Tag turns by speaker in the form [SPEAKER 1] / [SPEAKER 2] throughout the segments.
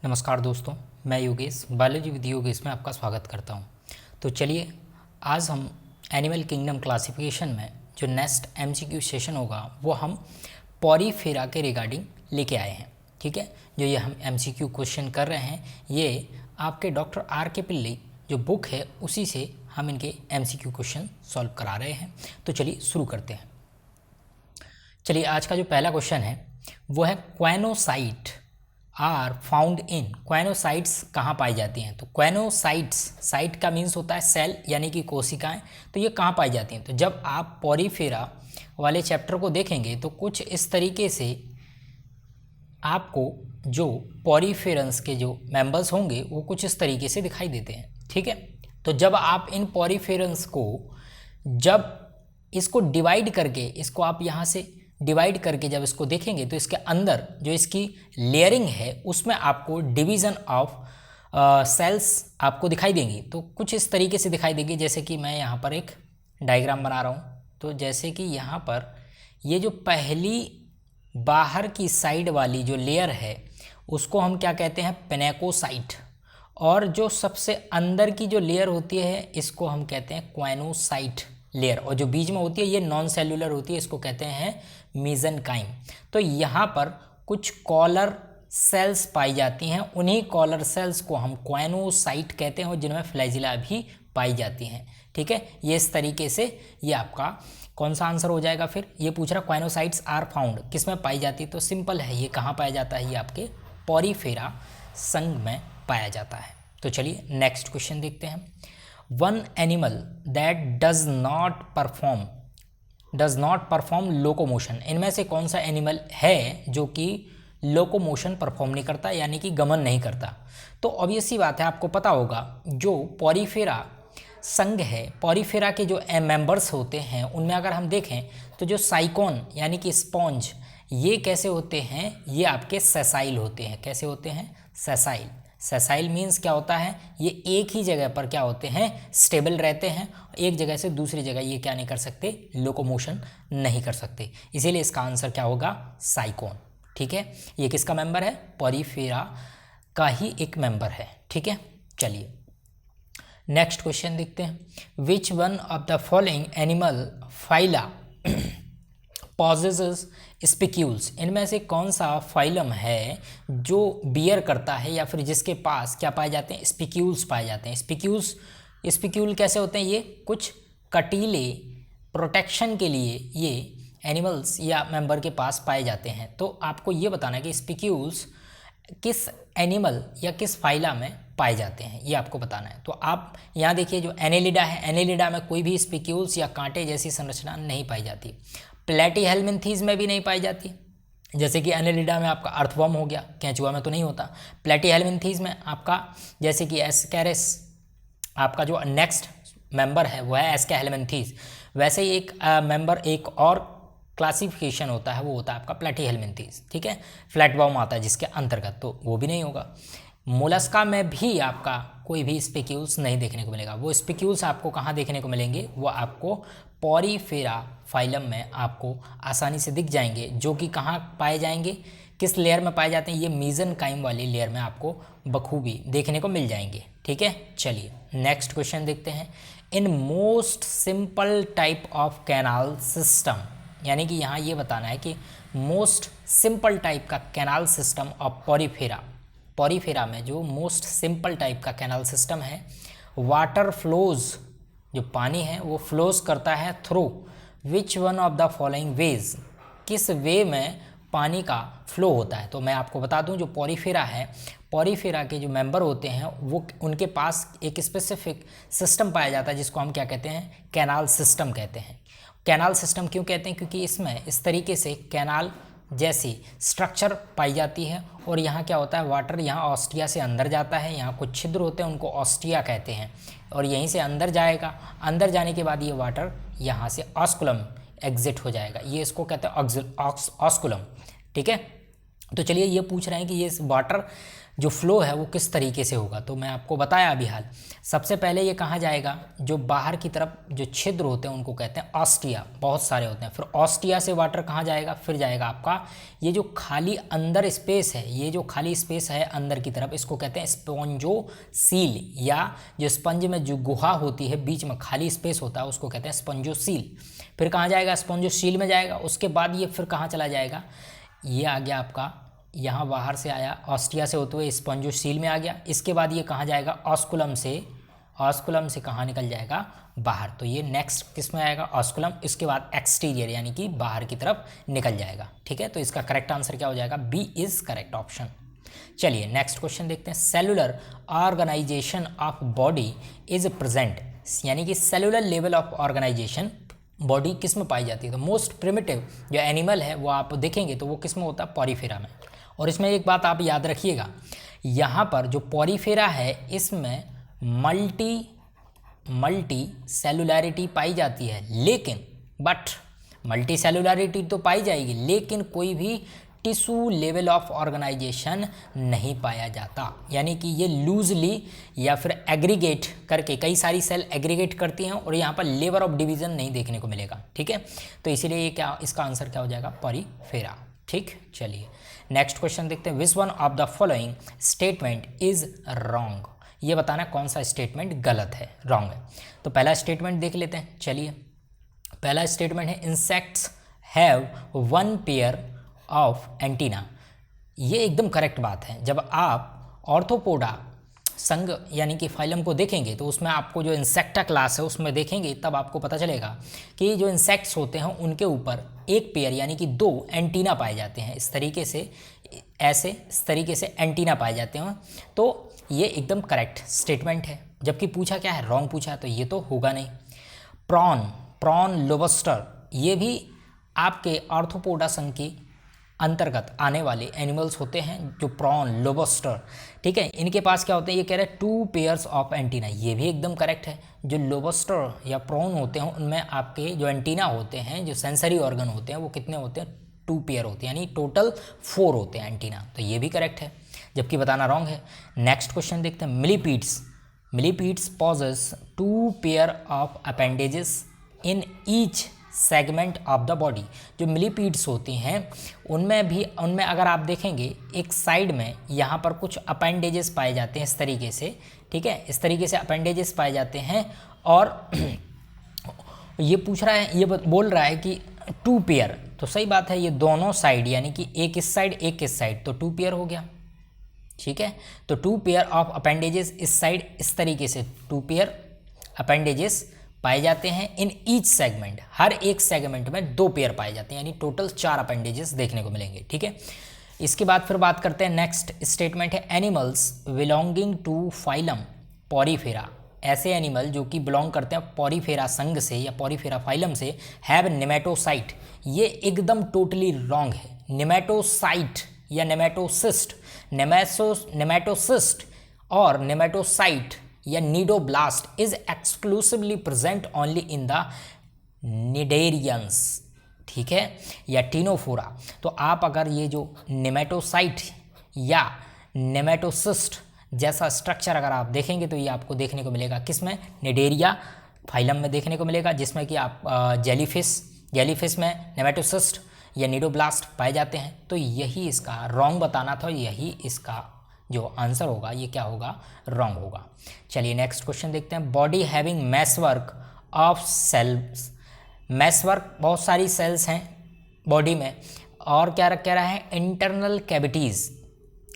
[SPEAKER 1] नमस्कार दोस्तों, मैं योगेश बायोलॉजी विद योगेश में आपका स्वागत करता हूं। तो चलिए आज हम एनिमल किंगडम क्लासिफिकेशन में जो नेक्स्ट एमसीक्यू सेशन होगा वो हम पॉरीफेरा के रिगार्डिंग लेके आए हैं। ठीक है, जो ये हम एमसीक्यू क्वेश्चन कर रहे हैं ये आपके डॉक्टर आर के पिल्लई जो बुक है उसी से हम इनके एमसीक्यू क्वेश्चन सॉल्व करा रहे हैं। तो चलिए शुरू करते हैं। चलिए आज का जो पहला क्वेश्चन है वो है क्वेनोसाइट आर फाउंड इन। क्वेनोसाइट्स कहाँ पाई जाती हैं? तो क्वेनोसाइट्स, साइट का मीन्स होता है सेल यानी कि कोशिकाएं। तो ये कहाँ पाई जाती हैं? तो जब आप पॉरीफेरा वाले चैप्टर को देखेंगे तो कुछ इस तरीके से आपको जो पॉरीफेरंस के जो मेंबर्स होंगे वो कुछ इस तरीके से दिखाई देते हैं। ठीक है, तो जब आप इन पॉरीफेरंस को जब इसको डिवाइड करके इसको आप यहाँ से डिवाइड करके जब इसको देखेंगे तो इसके अंदर जो इसकी लेयरिंग है उसमें आपको डिवीज़न ऑफ सेल्स आपको दिखाई देंगी। तो कुछ इस तरीके से दिखाई देंगी, जैसे कि मैं यहाँ पर एक डायग्राम बना रहा हूँ। तो जैसे कि यहाँ पर ये जो पहली बाहर की साइड वाली जो लेयर है उसको हम क्या कहते हैं? पेनेकोसाइट। और जो सबसे अंदर की जो लेयर होती है इसको हम कहते हैं क्वेनोसाइट लेयर। और जो बीच में होती है ये नॉन सेल्यूलर होती है, इसको कहते हैं मेसेनकाइम। तो यहाँ पर कुछ कॉलर सेल्स पाई जाती हैं, उन्हीं कॉलर सेल्स को हम क्वेनोसाइट कहते हैं और जिनमें फ्लैजिला भी पाई जाती हैं। ठीक है, ये इस तरीके से ये आपका कौन सा आंसर हो जाएगा? फिर ये पूछ रहा क्वेनोसाइट्स आर फाउंड किस में पाई जाती है? तो सिंपल है, ये कहाँ पाया जाता है? ये आपके पॉरीफेरा संघ में पाया जाता है। तो चलिए नेक्स्ट क्वेश्चन देखते हैं। One animal that does not perform locomotion. इनमें से कौन सा एनिमल है जो कि लोकोमोशन परफॉर्म नहीं करता यानी कि गमन नहीं करता? तो ऑब्वियस सी बात है, आपको पता होगा जो पॉरीफेरा संघ है, पॉरीफेरा के जो मेंबर्स होते हैं उनमें अगर हम देखें तो जो साइकोन यानी कि स्पॉन्ज, ये कैसे होते हैं? ये आपके सेसाइल होते हैं। कैसे होते हैं? सेसाइल। सेसाइल मीन्स क्या होता है? ये एक ही जगह पर क्या होते हैं? स्टेबल रहते हैं। एक जगह से दूसरी जगह ये क्या नहीं कर सकते? लोकोमोशन नहीं कर सकते। इसीलिए इसका आंसर क्या होगा? साइकोन। ठीक है, ये किसका मेंबर है? पॉरीफेरा का ही एक मेंबर है। ठीक है, चलिए नेक्स्ट क्वेश्चन देखते हैं। Which one of the following animal phyla possesses spicules. इनमें से कौन सा फाइलम है जो बियर करता है या फिर जिसके पास क्या पाए जाते हैं? स्पिक्यूल्स पाए जाते हैं। स्पिक्यूल कैसे होते हैं? ये कुछ कटीले प्रोटेक्शन के लिए ये एनिमल्स या मेंबर के पास पाए जाते हैं। तो आपको ये बताना है कि स्पिक्यूल्स किस एनिमल या किस फाइला में पाए जाते हैं, ये आपको बताना है। तो आप यहाँ देखिए जो एनेलिडा है, एनेलिडा में कोई भी स्पिक्यूल्स या कांटे जैसी संरचना नहीं पाई जाती। प्लेटीहेल्मिन्थीज में भी नहीं पाई जाती, जैसे कि एनेलिडा में आपका अर्थवर्म हो गया, केंचुआ में तो नहीं होता। प्लेटीहेल्मिन्थीज में आपका जैसे कि एस्केरिस, आपका जो नेक्स्ट मेंबर है वो है एस्केहेल्मिन्थीज। वैसे ही एक मेंबर एक और क्लासिफिकेशन होता है, वो होता है आपका प्लेटीहेल्मिन्थीज। ठीक है, फ्लैटवर्म आता है जिसके अंतर्गत, तो वो भी नहीं होगा। मोलस्का में भी आपका कोई भी स्पिक्यूल्स नहीं देखने को मिलेगा। वो स्पिक्यूल्स आपको कहाँ देखने को मिलेंगे? वो आपको पॉरीफेरा फाइलम में आपको आसानी से दिख जाएंगे, जो कि कहाँ पाए जाएंगे? किस लेयर में पाए जाते हैं? ये मेसेनकाइम वाली लेयर में आपको बखूबी देखने को मिल जाएंगे। ठीक है, चलिए नेक्स्ट क्वेश्चन देखते हैं। In most simple type of canal system, यानी कि यहाँ ये बताना है कि मोस्ट सिंपल टाइप का कैनाल सिस्टम ऑफ पॉरीफेरा में जो मोस्ट सिंपल टाइप का कैनाल सिस्टम है, वाटर फ्लोज, जो पानी है वो फ्लोज करता है through which one of the following veg. किस वे में पानी का फ्लो होता है? तो मैं आपको बता दूं जो पॉरीफेरा है, पॉरीफेरा के जो मेंबर होते हैं वो उनके पास एक स्पेसिफिक सिस्टम पाया जाता है जिसको हम क्या कहते हैं? कैनाल सिस्टम कहते हैं। कैनाल सिस्टम क्यों कहते हैं? क्योंकि इसमें इस तरीके से कैनाल जैसी स्ट्रक्चर पाई जाती है और यहाँ क्या होता है? वाटर यहाँ ऑस्टिया से अंदर जाता है, यहाँ कुछ छिद्र होते हैं उनको ऑस्टिया कहते हैं, और यहीं से अंदर जाएगा। अंदर जाने के बाद ये वाटर यहाँ से ऑस्कुलम एग्जिट हो जाएगा, ये इसको कहते हैं ऑस्कुलम। ठीक है, तो चलिए ये पूछ रहे हैं कि ये वाटर जो फ्लो है वो किस तरीके से होगा, तो मैं आपको बताया अभी हाल। सबसे पहले ये कहाँ जाएगा, जो बाहर की तरफ जो छिद्र होते हैं उनको कहते हैं ऑस्टिया, बहुत सारे होते हैं। फिर ऑस्टिया से वाटर कहाँ जाएगा, फिर जाएगा आपका ये जो खाली अंदर स्पेस है, ये जो खाली स्पेस है अंदर की तरफ, इसको कहते हैं स्पॉन्जोसील, या जो स्पंज में जो गुहा होती है बीच में खाली स्पेस होता है उसको कहते हैं स्पंजोसील। फिर कहाँ जाएगा, स्पंजोसील में जाएगा। उसके बाद ये फिर कहाँ चला जाएगा, ये आ गया आपका, यहाँ बाहर से आया ऑस्टिया से होते हुए स्पंजोसील में आ गया। इसके बाद ये कहाँ जाएगा, ऑस्कुलम से कहाँ निकल जाएगा, बाहर। तो ये नेक्स्ट किस में आएगा, ऑस्कुलम। इसके बाद एक्सटीरियर यानी कि बाहर की तरफ निकल जाएगा। ठीक है, तो इसका करेक्ट आंसर क्या हो जाएगा, बी इज करेक्ट ऑप्शन। चलिए नेक्स्ट क्वेश्चन देखते हैं। Cellular organisation of body is present, यानी कि cellular level of organisation body किस में पाई जाती है। तो मोस्ट प्रिमिटिव जो एनिमल है वो आप देखेंगे तो वो किस में होता है, पॉरीफेरा में। और इसमें एक बात आप याद रखिएगा, यहाँ पर जो पॉरीफेरा है इसमें मल्टी सेलुलैरिटी पाई जाती है, लेकिन मल्टी सेलुलैरिटी तो पाई जाएगी, लेकिन कोई भी टिश्यू लेवल ऑफ ऑर्गेनाइजेशन नहीं पाया जाता। यानी कि ये लूजली या फिर एग्रीगेट करके कई सारी सेल एग्रीगेट करती हैं और यहाँ पर लेवल ऑफ डिवीजन नहीं देखने को मिलेगा। ठीक है, तो इसीलिए ये क्या, इसका आंसर क्या हो जाएगा, पॉरीफेरा। ठीक, चलिए नेक्स्ट क्वेश्चन देखते हैं। Which one of the following statement is wrong, ये बताना कौन सा स्टेटमेंट गलत है, रॉन्ग है। तो पहला स्टेटमेंट देख लेते हैं। चलिए पहला स्टेटमेंट है insects have one pair of antenna. ये एकदम करेक्ट बात है। जब आप ऑर्थोपोडा संघ यानी कि फाइलम को देखेंगे तो उसमें आपको जो इंसेक्टा क्लास है उसमें देखेंगे तब आपको पता चलेगा कि जो इंसेक्ट्स होते हैं उनके ऊपर एक पेयर यानी कि 2 एंटीना पाए जाते हैं। इस तरीके से एंटीना पाए जाते हैं। तो ये एकदम करेक्ट स्टेटमेंट है। जबकि पूछा क्या है, रॉन्ग पूछा है, तो ये तो होगा नहीं। प्रॉन लोबस्टर ये भी आपके ऑर्थोपोडा संघ के अंतर्गत आने वाले एनिमल्स होते हैं, जो प्रॉन लोबस्टर। ठीक है, इनके पास क्या होते हैं, ये कह रहे हैं 2 पेयर्स ऑफ एंटीना, ये भी एकदम करेक्ट है। जो लोबस्टर या प्रॉन होते हैं उनमें आपके जो एंटीना होते हैं, जो सेंसरी ऑर्गन होते हैं, वो कितने होते हैं, 2 पेयर होते हैं, यानी टोटल 4 होते हैं एंटीना। तो ये भी करेक्ट है, जबकि बताना रॉन्ग है। नेक्स्ट क्वेश्चन देखते हैं। Millipedes possess 2 pair of appendages in each segment of the body. जो मिलीपीड्स होती हैं उनमें अगर आप देखेंगे एक साइड में यहाँ पर कुछ अपेंडेजेस पाए जाते हैं इस तरीके से। ठीक है, इस तरीके से अपेंडेजेस पाए जाते हैं। और ये पूछ रहा है, ये बोल रहा है कि 2 पेयर, तो सही बात है, ये दोनों साइड यानी कि एक इस साइड एक इस साइड, तो 2 पेयर हो गया। ठीक है, तो 2 पेयर ऑफ अपेंडेजेस इस साइड, इस तरीके से 2 पेयर अपेंडेजेस पाए जाते हैं इन ईच सेगमेंट, हर एक सेगमेंट में 2 पेयर पाए जाते हैं, यानी टोटल 4 अपेंडेजेस देखने को मिलेंगे। ठीक है, इसके बाद फिर बात करते हैं। नेक्स्ट स्टेटमेंट है animals belonging to phylum Porifera. ऐसे एनिमल जो कि बिलोंग करते हैं पॉरीफेरा संघ से या पॉरीफेरा फाइलम से, हैव नेमेटोसाइट। ये एकदम टोटली रॉन्ग है। नेमेटोसाइट या नेमेटोसिस्ट, नेमेटोसिस्ट और नेमेटोसाइट या cnidoblast is exclusively present only in the cnidarians. ठीक है, या टीनोफोरा। तो आप अगर ये जो नेमेटोसाइट या नेमेटोसिस्ट जैसा स्ट्रक्चर अगर आप देखेंगे तो ये आपको देखने को मिलेगा किसमें, निडेरिया फाइलम में देखने को मिलेगा, जिसमें कि आप जेलीफिश में नेमेटोसिस्ट या नीडोब्लास्ट पाए जाते हैं। तो यही इसका रॉन्ग बताना था, यही इसका जो आंसर होगा ये क्या होगा, रॉन्ग होगा। चलिए नेक्स्ट क्वेश्चन देखते हैं। Body having meshwork of cells. Meshwork बहुत सारी सेल्स हैं बॉडी में, और क्या कह रहा है, इंटरनल कैविटीज़,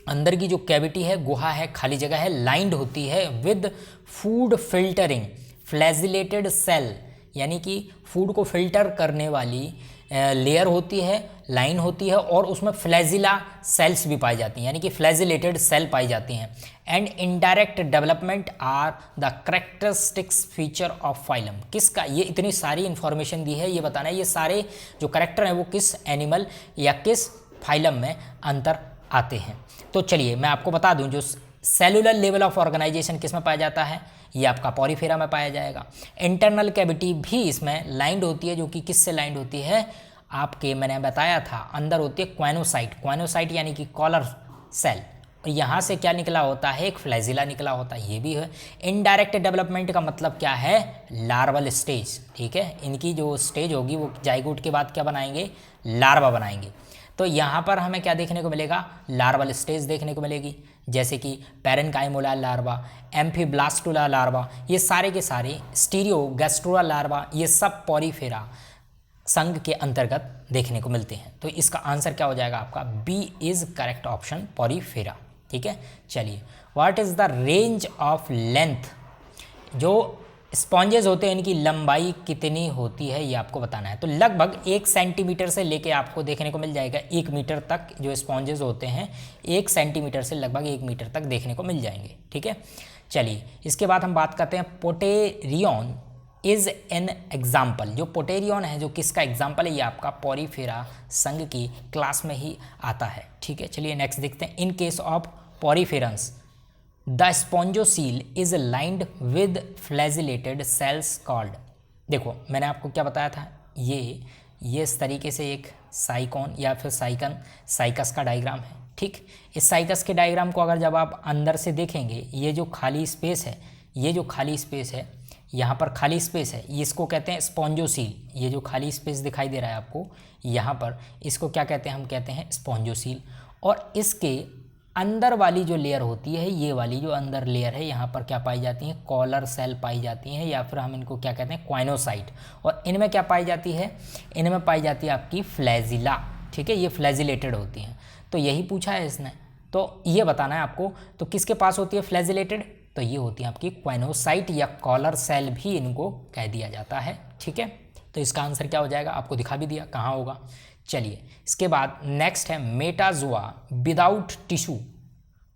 [SPEAKER 1] अंदर की जो कैविटी है, गुहा है, खाली जगह है, लाइंड होती है with food filtering flagellated cell, यानी कि फूड को फिल्टर करने वाली लेयर होती है, लाइन होती है, और उसमें फ्लैजिला सेल्स भी पाई जाती हैं, यानी कि फ्लैजिलेटेड सेल पाई जाती हैं। And indirect development are the characteristics feature of phylum. किसका, ये इतनी सारी इंफॉर्मेशन दी है, ये बताना है ये सारे जो करेक्टर हैं वो किस एनिमल या किस फाइलम में अंतर आते हैं। तो चलिए मैं आपको बता दूं, जो सेलुलर लेवल ऑफ ऑर्गेनाइजेशन किस में पाया जाता है, ये आपका पॉरीफेरा में पाया जाएगा। इंटरनल कैविटी भी इसमें लाइंड होती है, जो कि किससे लाइंड होती है, आपके मैंने बताया था अंदर होती है क्वाइनोसाइट, क्वाइनोसाइट यानी कि कॉलर सेल, और यहाँ से क्या निकला होता है, एक फ्लैजिला निकला होता है, ये भी है। इनडायरेक्ट डेवलपमेंट का मतलब क्या है, लार्वल स्टेज, ठीक है। इनकी जो स्टेज होगी वो जाइगोट के बाद क्या बनाएंगे, लार्वा बनाएंगे। तो यहाँ पर हमें क्या देखने को मिलेगा, लार्वल स्टेज देखने को मिलेगी, जैसे कि पैरेन्काइमोला लार्वा, एम्फीब्लास्टुला लार्वा, ये सारे के सारे, स्टीरियोगैस्ट्रोला लार्वा, ये सब पॉरीफेरा संघ के अंतर्गत देखने को मिलते हैं। तो इसका आंसर क्या हो जाएगा आपका, B is correct option, Porifera, ठीक है। चलिए, what is the range of length, जो स्पॉन्जेस होते हैं इनकी लंबाई कितनी होती है ये आपको बताना है। तो लगभग 1 सेंटीमीटर से लेके आपको देखने को मिल जाएगा 1 मीटर तक, जो स्पॉन्जेस होते हैं 1 सेंटीमीटर से लगभग 1 मीटर तक देखने को मिल जाएंगे, ठीक है। चलिए, इसके बाद हम बात करते हैं पोटेरियन इज एन एग्जाम्पल। जो पोटेरियन है, जो किसका एग्जाम्पल है, ये आपका पॉरीफेरा संघ की क्लास में ही आता है, ठीक है। चलिए नेक्स्ट देखते हैं, in case of poriferans the spongocoel is lined with flagellated cells called. देखो मैंने आपको क्या बताया था, ये इस तरीके से एक साइकॉन या फिर साइकस का डायग्राम है, ठीक। इस साइकस के डायग्राम को अगर जब आप अंदर से देखेंगे, ये जो खाली स्पेस है, ये जो खाली स्पेस है, यहाँ पर खाली स्पेस है, इसको कहते हैं स्पॉन्जोसील। ये जो खाली स्पेस दिखाई दे रहा है आपको यहाँ पर, इसको क्या कहते हैं, हम कहते हैं स्पॉन्जोसील। और इसके अंदर वाली जो लेयर होती है, ये वाली जो अंदर लेयर है, यहाँ पर क्या पाई जाती है, कॉलर सेल पाई जाती हैं, या फिर हम इनको क्या कहते हैं, क्वाइनोसाइट। और इनमें क्या पाई जाती है, इनमें पाई जाती है आपकी फ्लैजिला, ठीक है। ये फ्लैजिलेटेड होती हैं। तो यही पूछा है इसने, तो ये बताना है आपको। तो किसके पास होती है फ्लैजिलेटेड, तो ये होती है आपकी क्वाइनोसाइट या कॉलर सेल भी इनको कह दिया जाता है, ठीक है। तो इसका आंसर क्या हो जाएगा, आपको दिखा भी दिया कहाँ होगा। चलिए, इसके बाद नेक्स्ट है मेटाजोआ विदाउट टिश्यू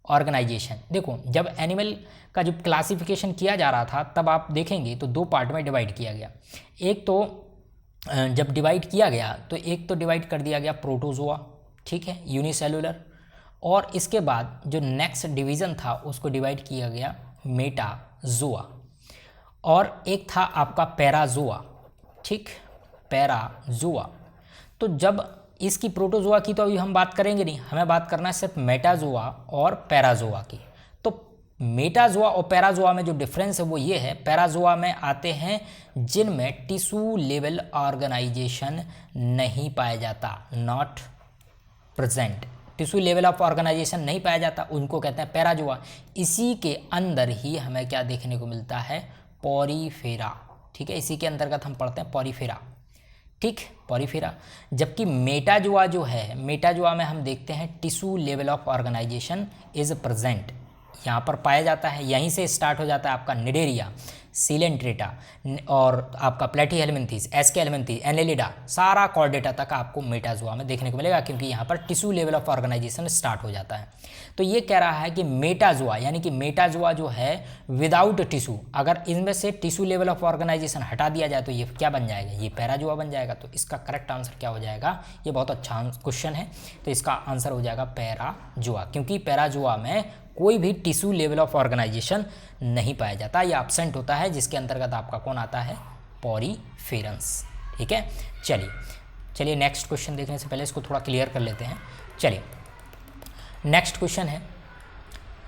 [SPEAKER 1] ऑर्गेनाइजेशन। देखो, जब एनिमल का जब क्लासिफिकेशन किया जा रहा था, तब आप देखेंगे तो 2 पार्ट में डिवाइड किया गया। एक तो जब डिवाइड किया गया तो एक तो डिवाइड कर दिया गया प्रोटोजोआ, ठीक है, यूनिसेलुलर। और इसके बाद जो नेक्स्ट डिवीज़न था उसको डिवाइड किया गया मेटाजोआ, और एक था आपका पैराजोआ, ठीक, पैराजोआ। तो जब इसकी प्रोटोजोआ की तो अभी हम बात करेंगे नहीं, हमें बात करना है सिर्फ मेटाजोआ और पैराजोआ की। तो मेटाजोआ और पैराजोआ में जो डिफरेंस है वो ये है, पैराजोआ में आते हैं जिनमें टिश्यू लेवल ऑर्गेनाइजेशन नहीं पाया जाता, not present, tissue level of organisation नहीं पाया जाता, उनको कहते हैं पैराजोआ। इसी के अंदर ही हमें क्या देखने को मिलता है, पॉरीफेरा, ठीक है। इसी के अंतर्गत हम पढ़ते हैं पॉरीफेरा, ठीक, पॉरीफेरा। जबकि मेटाजोआ जो है, मेटाजोआ में हम देखते हैं tissue level of organisation is present, यहाँ पर पाया जाता है। यहीं से स्टार्ट हो जाता है आपका निडेरिया, सिलेंट्रेटा और आपका प्लेटीहेल्मिन्थीस, एस्केहेल्मिन्थीस, एनेलिडा, सारा कॉर्डेटा तक आपको मेटाजोआ में देखने को मिलेगा, क्योंकि यहाँ पर tissue level of organisation start हो जाता है। तो ये कह रहा है कि मेटाजोआ यानी कि मेटाजोआ जो है विदाउट टिश्यू, अगर इनमें से टिश्यू लेवल ऑफ ऑर्गेनाइजेशन हटा दिया जाए तो ये क्या बन जाएगा, ये पैराजोआ बन जाएगा। तो इसका करेक्ट आंसर क्या हो जाएगा, ये बहुत अच्छा क्वेश्चन है, तो इसका आंसर हो जाएगा पैराजोआ, क्योंकि पैराजोआ में कोई भी टिश्यू लेवल ऑफ ऑर्गेनाइजेशन नहीं पाया जाता, या एब्सेंट होता है, जिसके अंतर्गत आपका कौन आता है, पॉरीफेरंस, ठीक है। चलिए नेक्स्ट क्वेश्चन देखने से पहले इसको थोड़ा क्लियर कर लेते हैं। चलिए नेक्स्ट क्वेश्चन है,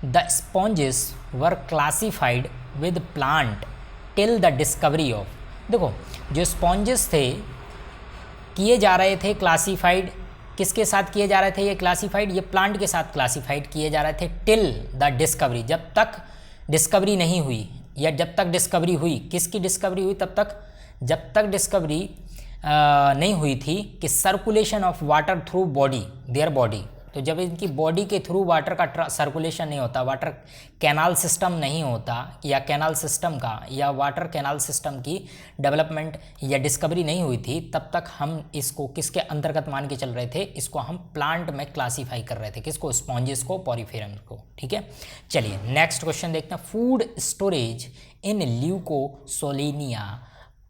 [SPEAKER 1] the sponges were classified with plant till the discovery of. देखो, जो स्पॉन्जेस थे किए जा रहे थे क्लासिफाइड, किसके साथ किए जा रहे थे ये क्लासिफाइड, ये प्लांट के साथ क्लासिफाइड किए जा रहे थे टिल द डिस्कवरी, जब तक डिस्कवरी नहीं हुई, या जब तक डिस्कवरी हुई, किसकी डिस्कवरी हुई, तब तक, जब तक डिस्कवरी नहीं हुई थी कि circulation of water through body, their body. तो जब इनकी बॉडी के थ्रू वाटर का सर्कुलेशन नहीं होता, वाटर कैनाल सिस्टम नहीं होता, या कैनाल सिस्टम का या वाटर कैनाल सिस्टम की डेवलपमेंट या डिस्कवरी नहीं हुई थी, तब तक हम इसको किसके अंतर्गत मान के चल रहे थे, इसको हम प्लांट में क्लासीफाई कर रहे थे, किसको, स्पॉन्जेस को, पॉरीफेरम को, ठीक है। चलिए नेक्स्ट क्वेश्चन देखते हैं, food storage in Leucosolenia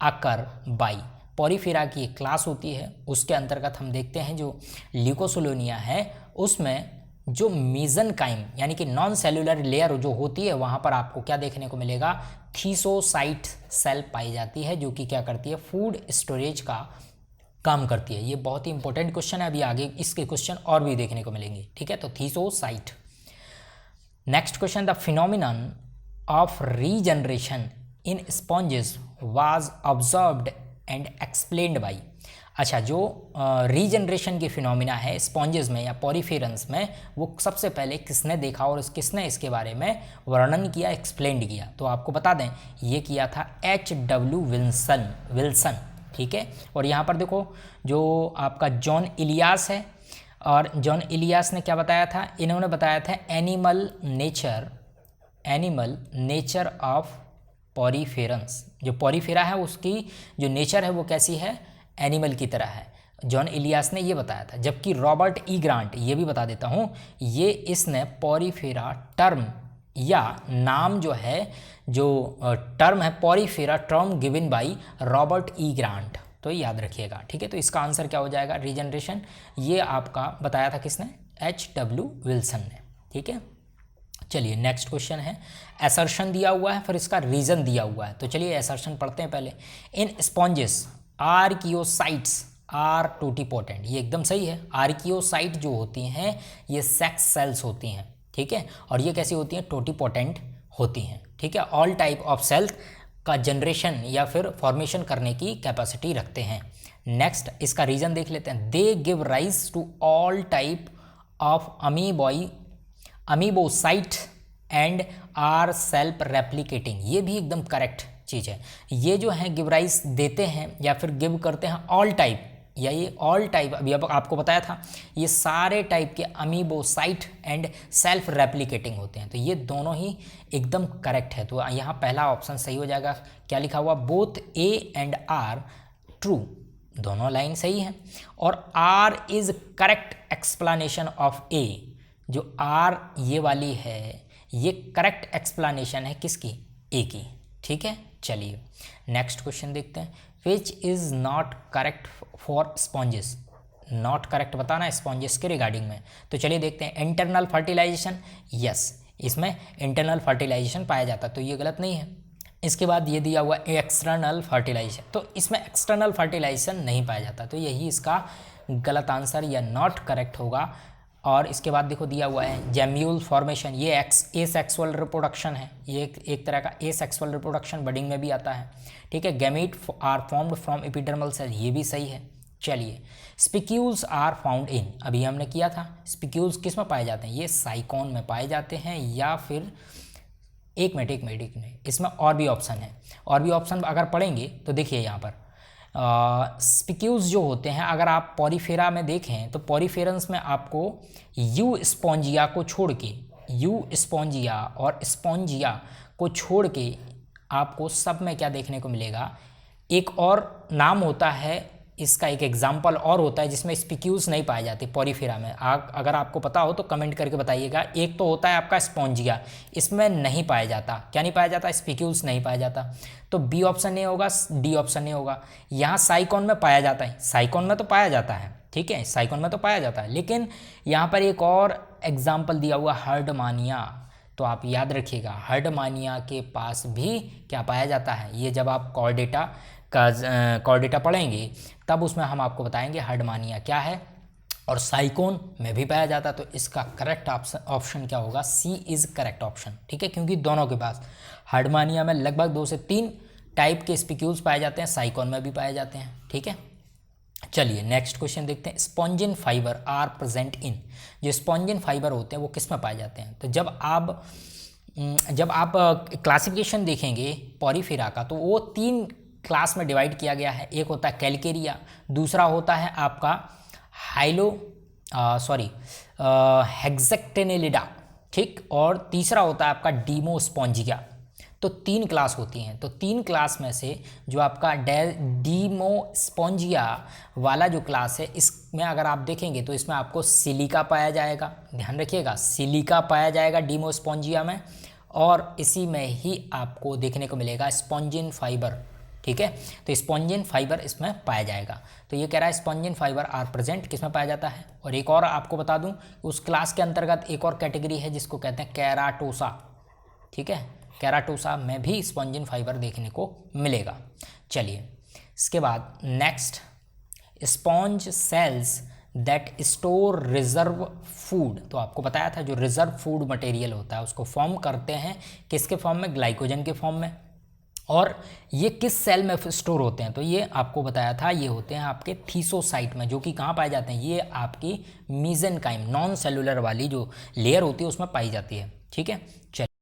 [SPEAKER 1] occur by. Porifera की एक क्लास होती है, उसके अंतर्गत हम देखते हैं जो ल्यूकोसोलेनिया है उसमें जो मीजनकाइम यानी कि नॉन सेलुलर लेयर जो होती है, वहाँ पर आपको क्या देखने को मिलेगा, थीसोसाइट सेल पाई जाती है, जो कि क्या करती है, फूड स्टोरेज का काम करती है। ये बहुत ही इंपॉर्टेंट क्वेश्चन है, अभी आगे इसके क्वेश्चन और भी देखने को मिलेंगे, ठीक है। तो थीसोसाइट। Next question, the phenomenon of regeneration in sponges was observed and explained by. अच्छा, जो रीजनरेशन की फिनोमिना है स्पॉन्जेस में या पॉरीफेरेंस में, वो सबसे पहले किसने देखा और किसने इसके बारे में वर्णन किया, एक्सप्लेन्ड किया? तो आपको बता दें, ये किया था H.W. विल्सन, ठीक है। और यहाँ पर देखो, जो आपका जॉन इलियास है, और जॉन इलियास ने क्या बताया था? इन्होंने बताया था एनिमल नेचर ऑफ पॉरीफेरेंस। जो पॉरीफेरा है उसकी जो नेचर है वो कैसी है? एनिमल की तरह है। जॉन इलियास ने ये बताया था। जबकि रॉबर्ट ई ग्रांट, ये भी बता देता हूँ, ये इसने पॉरीफेरा टर्म या नाम जो है, जो टर्म है Porifera, term given by Robert E grant, तो याद रखिएगा, ठीक है। तो इसका आंसर क्या हो जाएगा? रीजनरेशन। ये आपका बताया था किसने? H.W. विल्सन ने, ठीक है। चलिए नेक्स्ट क्वेश्चन है, असर्शन दिया हुआ है, फिर इसका रीजन दिया हुआ है। तो चलिए असर्शन पढ़ते हैं पहले। In sponges archaeocytes are totipotent. ये एकदम सही है। आर्कियोसाइट जो होती हैं ये सेक्स सेल्स होती हैं, ठीक है। और ये कैसी होती हैं? टोटिपोटेंट होती हैं, ठीक है। ऑल टाइप ऑफ सेल्स का जनरेशन या फिर फॉर्मेशन करने की कैपेसिटी रखते हैं। नेक्स्ट इसका रीजन देख लेते हैं। They give rise to all type of amoebocyte and are self replicating. ये भी एकदम करेक्ट चीज़ है। ये जो है गिव राइज देते हैं या फिर गिव करते हैं ऑल टाइप, या ये ऑल टाइप अभी अब आपको बताया था, ये सारे टाइप के अमीबोसाइट एंड सेल्फ रेप्लिकेटिंग होते हैं। तो ये दोनों ही एकदम करेक्ट है। तो यहाँ पहला ऑप्शन सही हो जाएगा। क्या लिखा हुआ? Both A and R true, दोनों लाइन सही है। और R is correct explanation of A. जो आर ये वाली है, ये करेक्ट एक्सप्लेनेशन है किसकी? ए की, ठीक है। चलिए नेक्स्ट क्वेश्चन देखते हैं। Which is not correct for sponges. Not correct बताना स्पॉन्जेस के रिगार्डिंग में। तो चलिए देखते हैं। इंटरनल फर्टिलाइजेशन, यस, इसमें इंटरनल फर्टिलाइजेशन पाया जाता, तो ये गलत नहीं है। इसके बाद ये दिया हुआ एक्सटर्नल फर्टिलाइजेशन, तो इसमें एक्सटर्नल फर्टिलाइजेशन नहीं पाया जाता, तो यही इसका गलत आंसर या नॉट करेक्ट होगा। और इसके बाद देखो दिया हुआ है जेम्यूल फॉर्मेशन, ये एसेक्सुअल रिप्रोडक्शन है। ये एक तरह का एसेक्सुअल रिप्रोडक्शन बडिंग में भी आता है, ठीक है। Gamete are formed from epidermal cell, ये भी सही है। चलिए स्पिक्यूल्स आर फाउंड इन, अभी हमने किया था। स्पिक्यूल्स किस में पाए जाते हैं? ये साइकोन में पाए जाते हैं, या फिर एक मिनट, इसमें और भी ऑप्शन है। और भी ऑप्शन अगर पढ़ेंगे तो देखिए यहाँ पर स्पिक्यूल्स जो होते हैं, अगर आप पॉरीफेरा में देखें तो पॉरीफेरेंस में आपको यू स्पॉन्जिया को छोड़ के, यू स्पॉन्जिया और स्पॉन्जिया को छोड़ के आपको सब में क्या देखने को मिलेगा? एक और नाम होता है इसका, एक एग्जाम्पल और होता है जिसमें स्पिक्यूल्स नहीं पाए जाते पॉरीफेरा में। अगर आपको पता हो तो कमेंट करके बताइएगा। एक तो होता है आपका स्पॉन्जिया, इसमें नहीं पाया जाता। क्या नहीं पाया जाता? स्पिक्यूल्स नहीं पाया जाता। तो बी ऑप्शन नहीं होगा, डी ऑप्शन नहीं होगा। यहाँ साइकोन में पाया जाता है, साइकोन में तो पाया जाता है, ठीक है, साइकोन में तो पाया जाता है। लेकिन यहाँ पर एक और एग्जाम्पल दिया हुआ हर्डमानिया, तो आप याद रखिएगा हर्डमानिया के पास भी क्या पाया जाता है? ये जब आप कॉर्डेटा पढ़ेंगे तब उसमें हम आपको बताएंगे हर्डमानिया क्या है, और साइकोन में भी पाया जाता है। तो इसका करेक्ट ऑप्शन क्या होगा? सी इज़ करेक्ट ऑप्शन, ठीक है। क्योंकि दोनों के पास हर्डमानिया में लगभग 2 से 3 टाइप के स्पिक्यूल्स पाए जाते हैं, साइकोन में भी पाए जाते हैं, ठीक है। चलिए नेक्स्ट क्वेश्चन देखते हैं। Spongin fibre are present in, जो स्पॉन्जिन फाइबर होते हैं वो किस में पाए जाते हैं? तो जब आप क्लासिफिकेशन देखेंगे पॉरीफेरा का, तो वो 3 क्लास में डिवाइड किया गया है। एक होता है कैलकेरिया, दूसरा होता है आपका हेक्सेक्टेनेलिडा, ठीक, और तीसरा होता है आपका डीमोस्पॉन्जिया। तो 3 क्लास होती हैं। तो 3 क्लास में से जो आपका डीमोस्पॉन्जिया वाला जो क्लास है, इसमें अगर आप देखेंगे तो इसमें आपको सिलिका पाया जाएगा, ध्यान रखिएगा, सिलिका पाया जाएगा डीमोस्पॉन्जिया में, और इसी में ही आपको देखने को मिलेगा स्पॉन्जिन फाइबर, ठीक है। तो स्पॉन्जिन फाइबर इसमें पाया जाएगा। तो ये कह रहा है स्पॉन्जिन फाइबर आर प्रेजेंट किस में पाया जाता है। और एक और आपको बता दूं, उस क्लास के अंतर्गत एक और कैटेगरी है जिसको कहते हैं कैराटोसा, ठीक है। कैराटोसा में भी स्पॉन्जिन फाइबर देखने को मिलेगा। चलिए इसके बाद next sponge cells that store reserve food, तो आपको बताया था जो रिजर्व फूड मटेरियल होता है उसको फॉर्म करते हैं किसके फॉर्म में, ग्लाइकोजन के फॉर्म में। और ये किस सेल में स्टोर होते हैं, तो ये आपको बताया था ये होते हैं आपके थीसोसाइट में, जो कि कहाँ पाए जाते हैं, ये आपकी मीजेनकाइम नॉन सेलुलर वाली जो लेयर होती है उसमें पाई जाती है। ठीक है, चलिए।